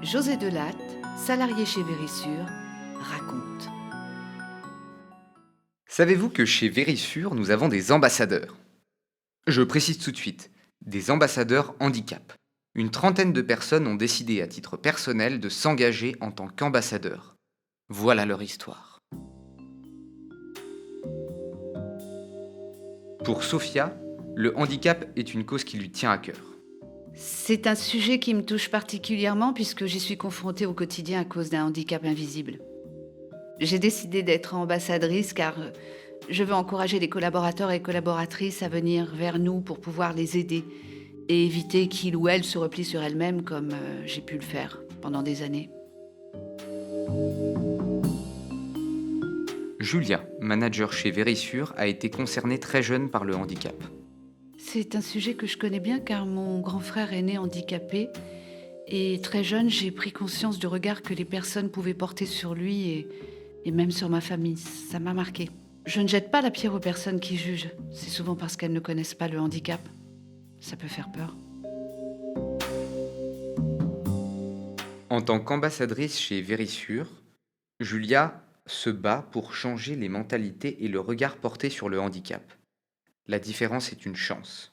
José Delatte, salarié chez Vérissure, raconte. Savez-vous que chez Vérissure, nous avons des ambassadeurs? Je précise tout de suite, des ambassadeurs handicap. Une trentaine de personnes ont décidé à titre personnel de s'engager en tant qu'ambassadeurs. Voilà leur histoire. Pour Sophia, le handicap est une cause qui lui tient à cœur. C'est un sujet qui me touche particulièrement puisque j'y suis confrontée au quotidien à cause d'un handicap invisible. J'ai décidé d'être ambassadrice car je veux encourager les collaborateurs et collaboratrices à venir vers nous pour pouvoir les aider et éviter qu'ils ou elles se replient sur elles-mêmes comme j'ai pu le faire pendant des années. Julia, manager chez Vérissure, a été concernée très jeune par le handicap. C'est un sujet que je connais bien car mon grand frère est né handicapé et très jeune, j'ai pris conscience du regard que les personnes pouvaient porter sur lui et même sur ma famille. Ça m'a marqué. Je ne jette pas la pierre aux personnes qui jugent. C'est souvent parce qu'elles ne connaissent pas le handicap. Ça peut faire peur. En tant qu'ambassadrice chez Vérissure, Julia se bat pour changer les mentalités et le regard porté sur le handicap. La différence est une chance.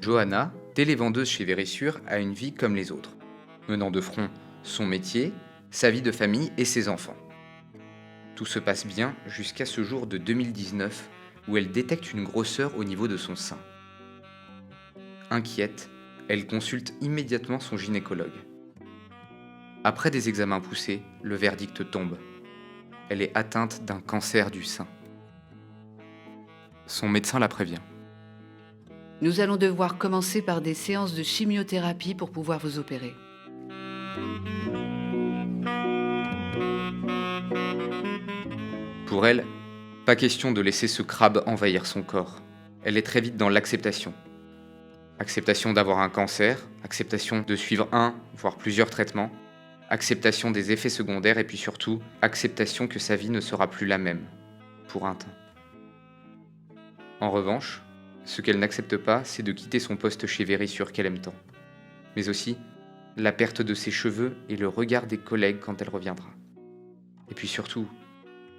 Johanna, télévendeuse chez Vérissure, a une vie comme les autres, menant de front son métier, sa vie de famille et ses enfants. Tout se passe bien jusqu'à ce jour de 2019 où elle détecte une grosseur au niveau de son sein. Inquiète, elle consulte immédiatement son gynécologue. Après des examens poussés, le verdict tombe. Elle est atteinte d'un cancer du sein. Son médecin la prévient. Nous allons devoir commencer par des séances de chimiothérapie pour pouvoir vous opérer. Pour elle, pas question de laisser ce crabe envahir son corps. Elle est très vite dans l'acceptation. Acceptation d'avoir un cancer, acceptation de suivre un, voire plusieurs traitements, acceptation des effets secondaires et puis surtout, acceptation que sa vie ne sera plus la même, pour un temps. En revanche, ce qu'elle n'accepte pas, c'est de quitter son poste chez Vérissure qu'elle aime tant. Mais aussi, la perte de ses cheveux et le regard des collègues quand elle reviendra. Et puis surtout,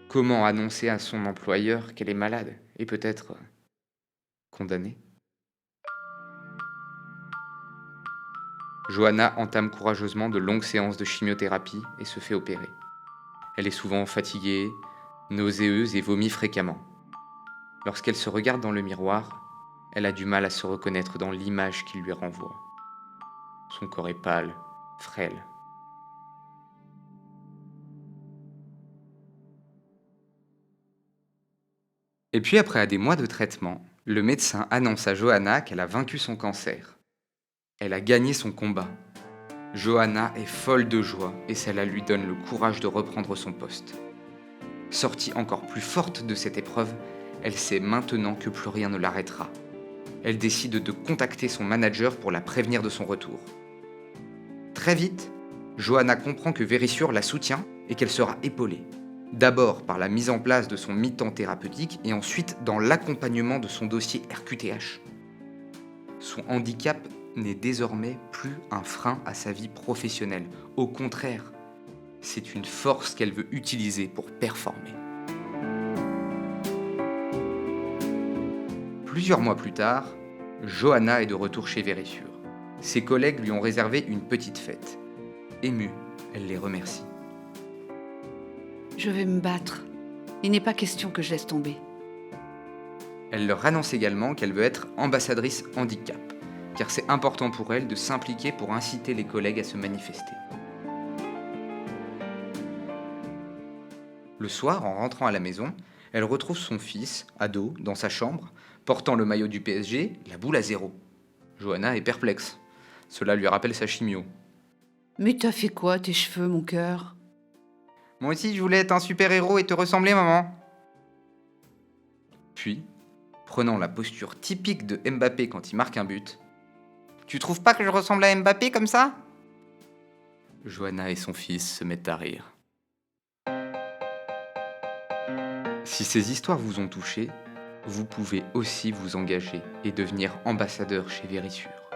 comment annoncer à son employeur qu'elle est malade et peut-être condamnée? Johanna entame courageusement de longues séances de chimiothérapie et se fait opérer. Elle est souvent fatiguée, nauséeuse et vomit fréquemment. Lorsqu'elle se regarde dans le miroir, elle a du mal à se reconnaître dans l'image qu'il lui renvoie. Son corps est pâle, frêle. Et puis après des mois de traitement, le médecin annonce à Johanna qu'elle a vaincu son cancer. Elle a gagné son combat. Johanna est folle de joie et cela lui donne le courage de reprendre son poste. Sortie encore plus forte de cette épreuve, elle sait maintenant que plus rien ne l'arrêtera. Elle décide de contacter son manager pour la prévenir de son retour. Très vite, Johanna comprend que Vérissure la soutient et qu'elle sera épaulée. D'abord par la mise en place de son mi-temps thérapeutique et ensuite dans l'accompagnement de son dossier RQTH. Son handicap n'est désormais plus un frein à sa vie professionnelle. Au contraire, c'est une force qu'elle veut utiliser pour performer. Plusieurs mois plus tard, Johanna est de retour chez Vérissure. Ses collègues lui ont réservé une petite fête. Émue, elle les remercie. Je vais me battre. Il n'est pas question que je laisse tomber. Elle leur annonce également qu'elle veut être ambassadrice handicap, car c'est important pour elle de s'impliquer pour inciter les collègues à se manifester. Le soir, en rentrant à la maison, elle retrouve son fils, ado, dans sa chambre, portant le maillot du PSG, la boule à zéro. Johanna est perplexe. Cela lui rappelle sa chimio. Mais t'as fait quoi, tes cheveux, mon cœur? Moi aussi, je voulais être un super-héros et te ressembler, maman. Puis, prenant la posture typique de Mbappé quand il marque un but, tu trouves pas que je ressemble à Mbappé comme ça? Johanna et son fils se mettent à rire. Si ces histoires vous ont touché, vous pouvez aussi vous engager et devenir ambassadeur chez Verisure.